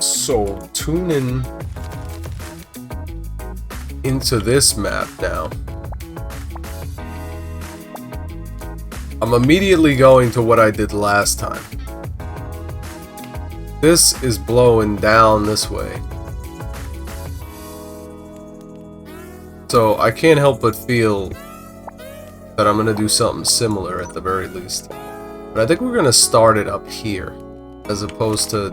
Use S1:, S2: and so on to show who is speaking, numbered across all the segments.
S1: So tune in into this map now. I'm immediately going to what I did last time. This is blowing down this way. So I can't help but feel that I'm going to do something similar at the very least. But I think we're going to start it up here, as opposed to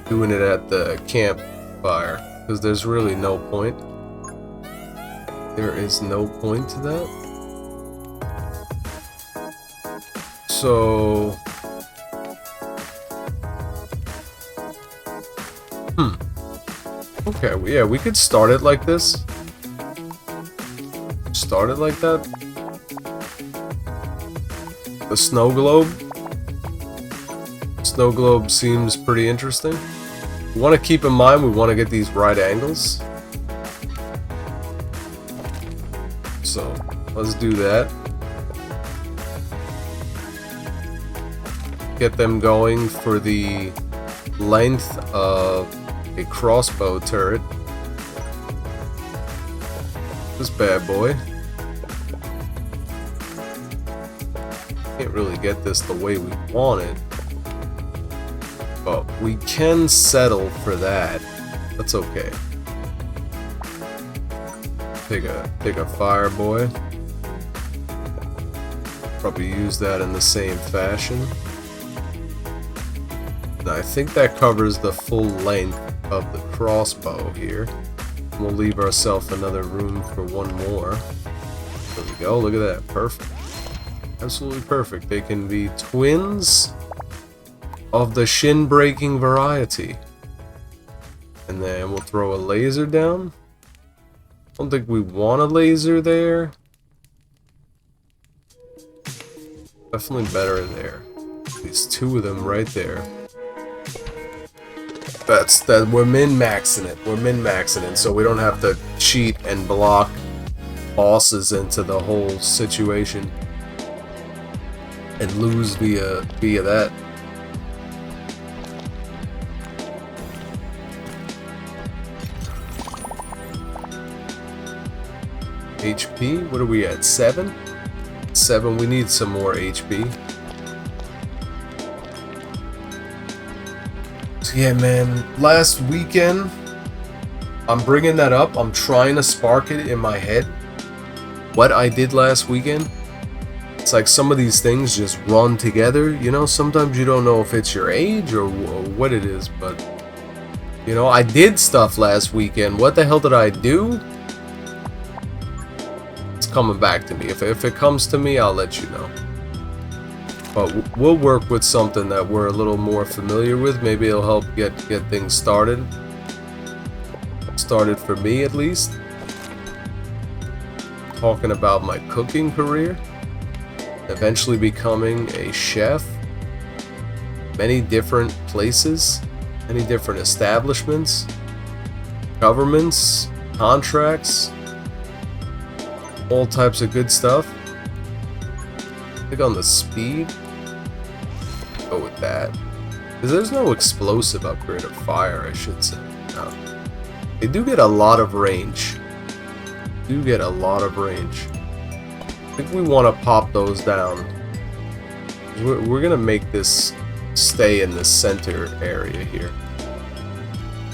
S1: doing it at the campfire, because there's really no point. There is no point to that. So... Okay, yeah, we could start it like this. Start it like that. The snow globe. Snow globe seems pretty interesting. We want to keep in mind we want to get these right angles. So, let's do that. Get them going for the length of a crossbow turret. This bad boy. Can't really get this the way we want it, but we can settle for that. That's okay. Take a fire boy. Probably use that in the same fashion. And I think that covers the full length of the crossbow here. We'll leave ourselves another room for one more. There we go, look at that, perfect. Absolutely perfect. They can be twins of the shin-breaking variety. And then we'll throw a laser down. I don't think we want a laser there. Definitely better there. These two of them right there. That's that. We're min-maxing it. We're min-maxing it, so we don't have to cheat and block bosses into the whole situation and lose via that. HP? What are we at? 7? 7. We need some more HP. Yeah, man, last weekend, I'm bringing that up. I'm trying to spark it in my head. What I did last weekend, it's like some of these things just run together. You know, sometimes you don't know if it's your age or what it is, but, you know, I did stuff last weekend. What the hell did I do? It's coming back to me. If it comes to me, I'll let you know. But we'll work with something that we're a little more familiar with. Maybe it'll help get things started. Started for me, at least. Talking about my cooking career. Eventually becoming a chef. Many different places. Many different establishments. Governments. Contracts. All types of good stuff. I think on the speed, go with that. Because there's no explosive upgrade of fire, I should say. No. They do get a lot of range. I think we want to pop those down. We're going to make this stay in the center area here.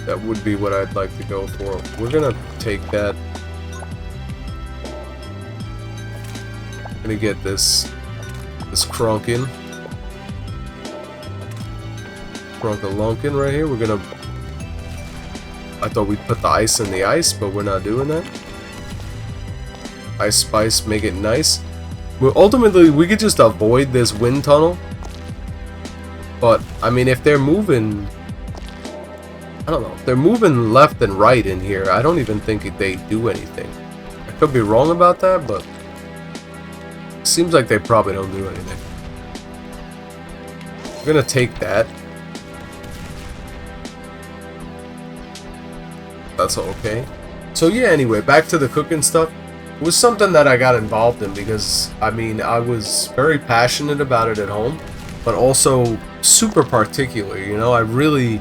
S1: That would be what I'd like to go for. We're going to take that. I'm going to get this Crunkin. Crunkalunkin right here. We're gonna... I thought we'd put the ice in the ice, but we're not doing that. Ice spice, make it nice. Well, ultimately, we could just avoid this wind tunnel. But, I mean, if they're moving... I don't know. If they're moving left and right in here, I don't even think they do anything. I could be wrong about that, but... seems like they probably don't do anything. We're gonna take that. That's okay. So yeah, anyway, back to the cooking stuff. It was something that I got involved in because, I mean, I was very passionate about it at home, but also super particular, you know? I really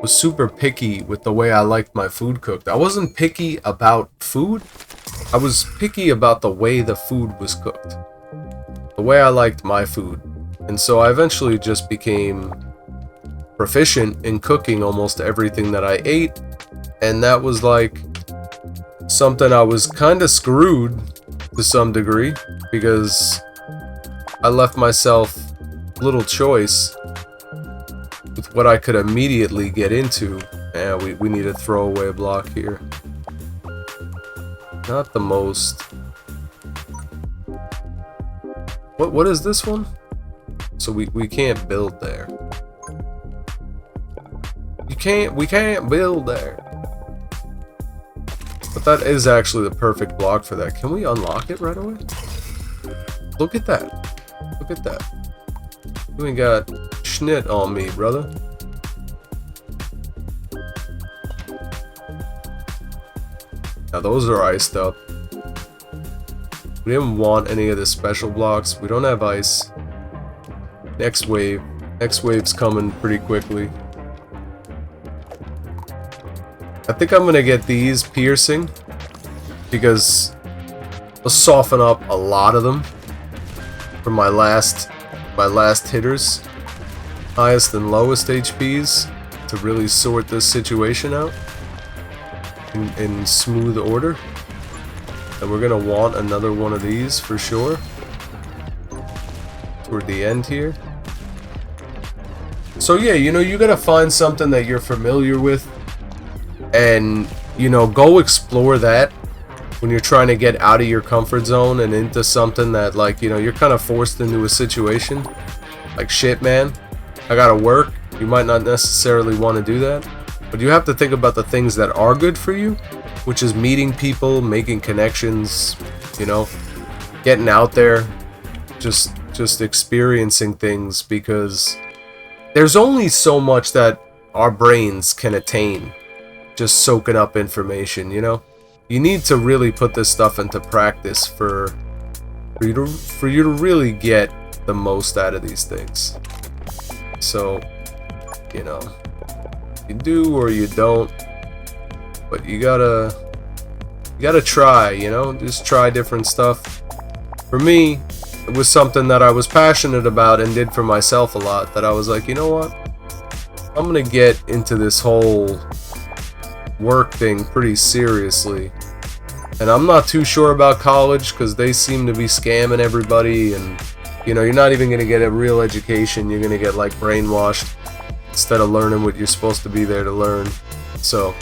S1: was super picky with the way I liked my food cooked. I wasn't picky about food. I was picky about the way the food was cooked. The way I liked my food. And so I eventually just became proficient in cooking almost everything that I ate. And that was like something I was kind of screwed to some degree, because I left myself little choice with what I could immediately get into. And we need a throwaway block here. Not the most. What is this one? So we can't build there. We can't build there. But that is actually the perfect block for that. Can we unlock it right away? Look at that. Look at that. You ain't got schnit on me, brother. Now those are iced up. We didn't want any of the special blocks. We don't have ice. Next wave. Next wave's coming pretty quickly. I think I'm gonna get these piercing, because I'll soften up a lot of them from my last hitters, highest and lowest HPs, to really sort this situation out in smooth order. And we're gonna want another one of these for sure toward the end here. So yeah, you know, you gotta find something that you're familiar with, and you know, go explore that when you're trying to get out of your comfort zone and into something that, like, you know, you're kind of forced into a situation like, shit man, I gotta work. You might not necessarily want to do that, but you have to think about the things that are good for you, which is meeting people, making connections, you know, getting out there, just experiencing things, because there's only so much that our brains can attain just soaking up information, you know? You need to really put this stuff into practice for you to really get the most out of these things. So, you know, you do or you don't, but you gotta try, you know? Just try different stuff. For me, it was something that I was passionate about and did for myself a lot, that I was like, you know what? I'm gonna get into this whole work thing pretty seriously. And I'm not too sure about college, because they seem to be scamming everybody, and you know, you're not even gonna get a real education. You're gonna get like brainwashed instead of learning what you're supposed to be there to learn. So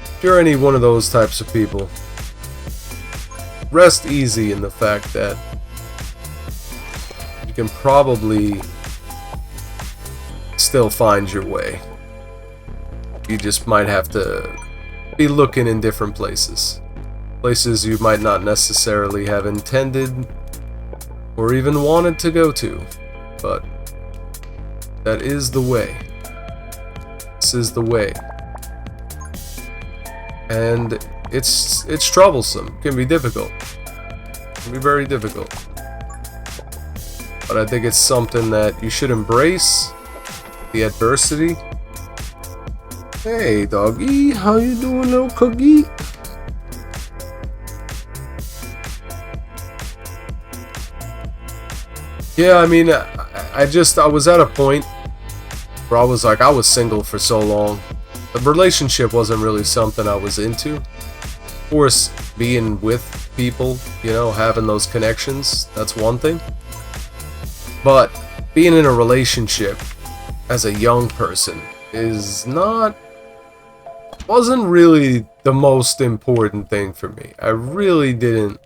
S1: if you're any one of those types of people, rest easy in the fact that you can probably still find your way. You just might have to be looking in different places. Places you might not necessarily have intended or even wanted to go to. But that is the way. This is the way. And it's troublesome. It can be difficult. It can be very difficult. But I think it's something that you should embrace. The adversity. Hey doggy, how you doing, little cookie? Yeah, I mean, I was at a point where I was like, I was single for so long. The relationship wasn't really something I was into. Of course, being with people, you know, having those connections, that's one thing. But being in a relationship as a young person wasn't really the most important thing for me. I really didn't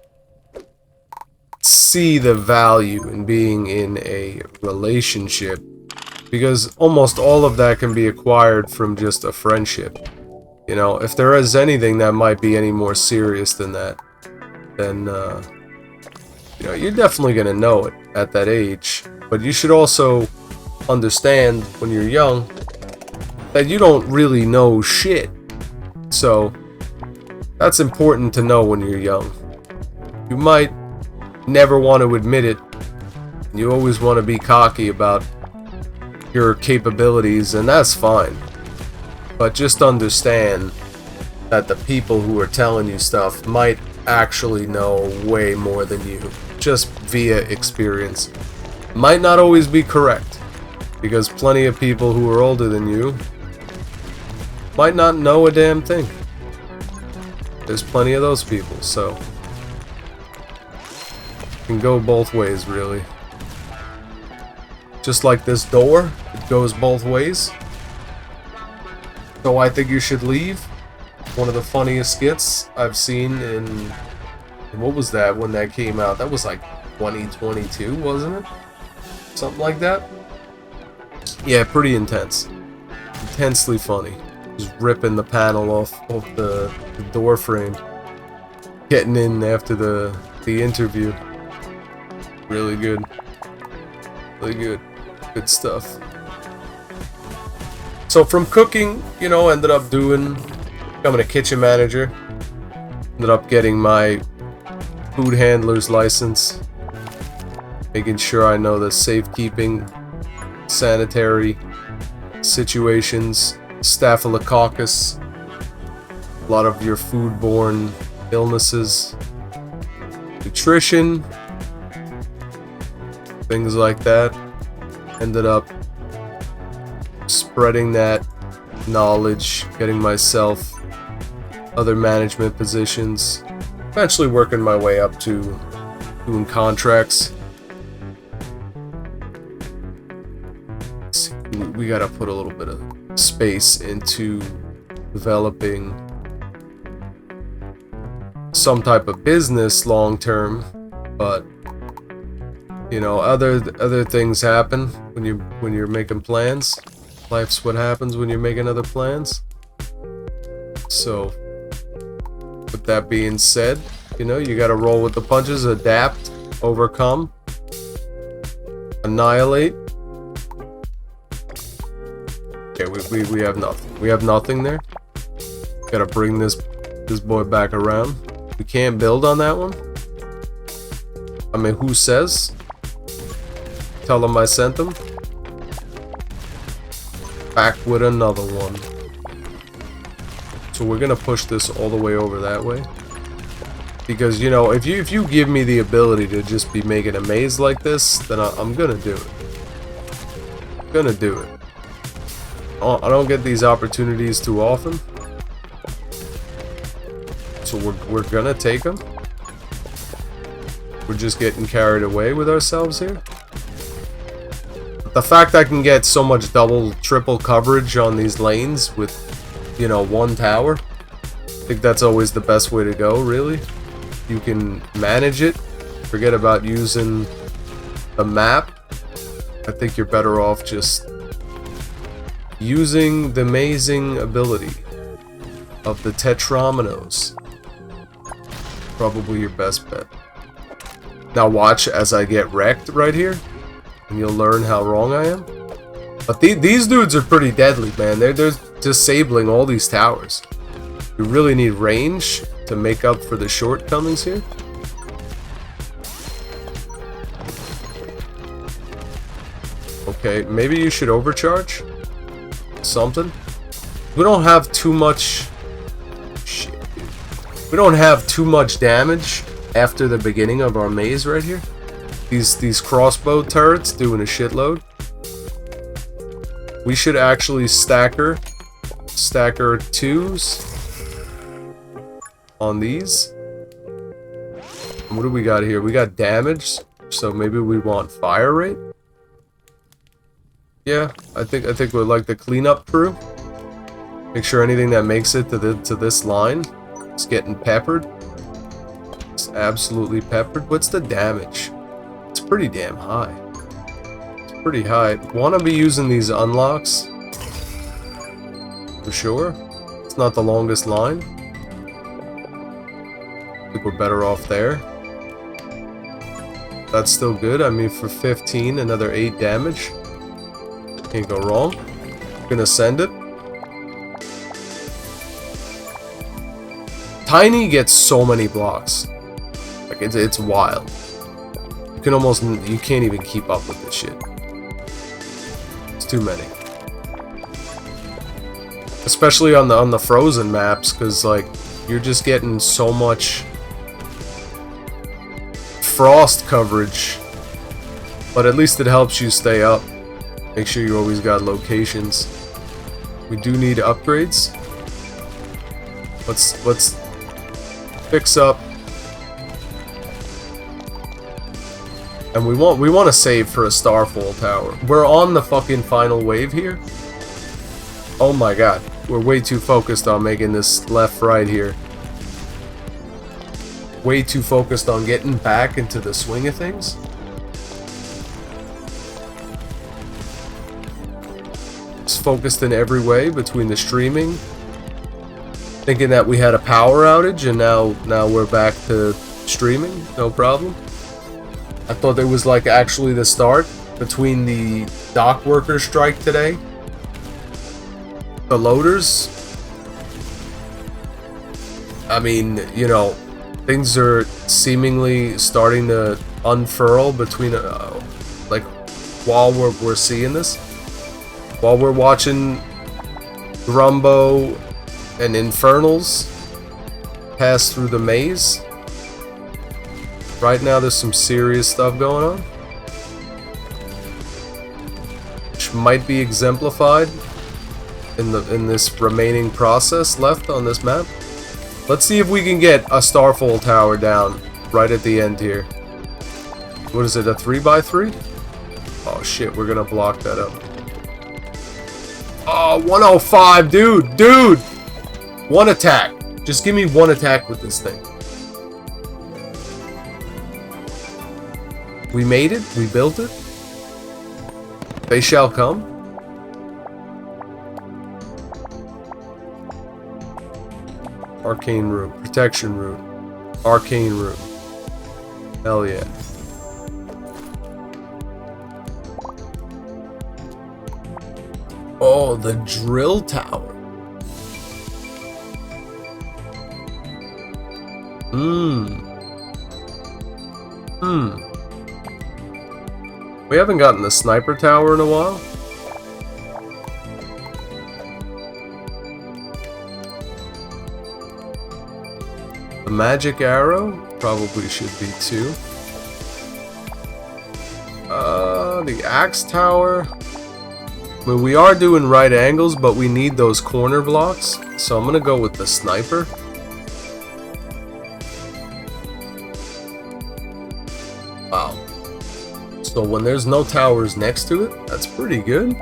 S1: see the value in being in a relationship, because almost all of that can be acquired from just a friendship. You know, if there is anything that might be any more serious than that, then you know, you're definitely gonna know it at that age. But you should also understand when you're young that you don't really know shit. So that's important to know when you're young. You might never want to admit it. You always want to be cocky about your capabilities, and that's fine. But just understand that the people who are telling you stuff might actually know way more than you, just via experience. Might not always be correct, because plenty of people who are older than you might not know a damn thing. There's plenty of those people, so it can go both ways, really. Just like this door, it goes both ways. So I think you should leave. One of the funniest skits I've seen in what was that when that came out? That was like 2022, wasn't it? Something like that. Yeah, pretty intense. Intensely funny. Just ripping the panel off the door frame. Getting in after the interview. Really good. Really good. Good stuff. So from cooking, you know, ended up becoming a kitchen manager. Ended up getting my food handler's license. Making sure I know the safekeeping, sanitary situations, staphylococcus, a lot of your foodborne illnesses, nutrition, things like that. Ended up spreading that knowledge, getting myself other management positions, eventually working my way up to doing contracts. We gotta put a little bit of space into developing some type of business long term, but you know, other things happen when you're making plans. Life's what happens when you're making other plans. So, with that being said, you know, you gotta roll with the punches, adapt, overcome, annihilate. Okay, we have nothing. We have nothing there. Gotta bring this boy back around. We can't build on that one. I mean, who says? Tell them I sent them. Back with another one. So we're gonna push this all the way over that way. Because, you know, if you give me the ability to just be making a maze like this, then I'm gonna do it. I'm gonna do it. I don't get these opportunities too often. So we're gonna take them. We're just getting carried away with ourselves here. The fact I can get so much double, triple coverage on these lanes with, you know, one tower, I think that's always the best way to go, really. You can manage it. Forget about using the map. I think you're better off just using the amazing ability of the tetrominos. Probably your best bet. Now watch as I get wrecked right here, and you'll learn how wrong I am. But these dudes are pretty deadly, man. They're disabling all these towers. You really need range to make up for the shortcomings here. Okay, maybe you should overcharge something. We don't have too much. Shit, dude. We don't have too much damage after the beginning of our maze right here. These crossbow turrets doing a shitload. We should actually stacker 2s on these. And what do we got here? We got damage, so maybe we want fire rate. Yeah, I think we're like the cleanup crew. Make sure anything that makes it to this line is getting peppered. It's absolutely peppered. What's the damage? It's pretty damn high. It's pretty high. Want to be using these unlocks for sure. It's not the longest line. I think we're better off there. That's still good. I mean, for 15, another 8 damage. Can't go wrong. Gonna send it. Tiny gets so many blocks. Like it's wild. You can't even keep up with this shit. It's too many. Especially on the frozen maps, because like you're just getting so much frost coverage. But at least it helps you stay up. Make sure you always got locations. We do need upgrades. Let's fix up. And we want to save for a Starfall tower. We're on the fucking final wave here. Oh my god. We're way too focused on making this left-right here. Way too focused on getting back into the swing of things. It's focused in every way between the streaming. Thinking that we had a power outage and now we're back to streaming. No problem. I thought there was like actually the start between the dock worker strike today. The loaders. I mean, you know, things are seemingly starting to unfurl between like while we're seeing this. While we're watching Grumbo and Infernals pass through the maze. Right now there's some serious stuff going on, which might be exemplified in this remaining process left on this map. Let's see if we can get a Starfall tower down right at the end here. What is it, a 3x3? Oh shit, we're gonna block that up. Oh, 105, dude! One attack. Just give me one attack with this thing. We made it. We built it. They shall come. Arcane root. Protection root. Arcane root. Hell yeah. Oh, the drill tower. We haven't gotten the sniper tower in a while. The magic arrow probably should be 2. The axe tower. I mean, we are doing right angles, but we need those corner blocks. So I'm gonna go with the sniper. Wow. So when there's no towers next to it, that's pretty good.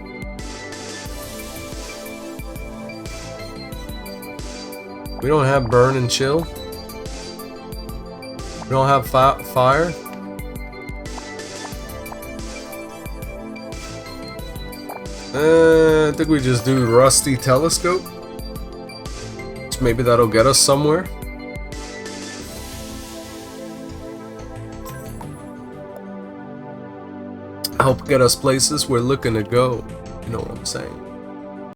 S1: We don't have burn and chill. We don't have fire. I think we just do rusty telescope. So maybe that'll get us somewhere. Help get us places we're looking to go. You know what I'm saying?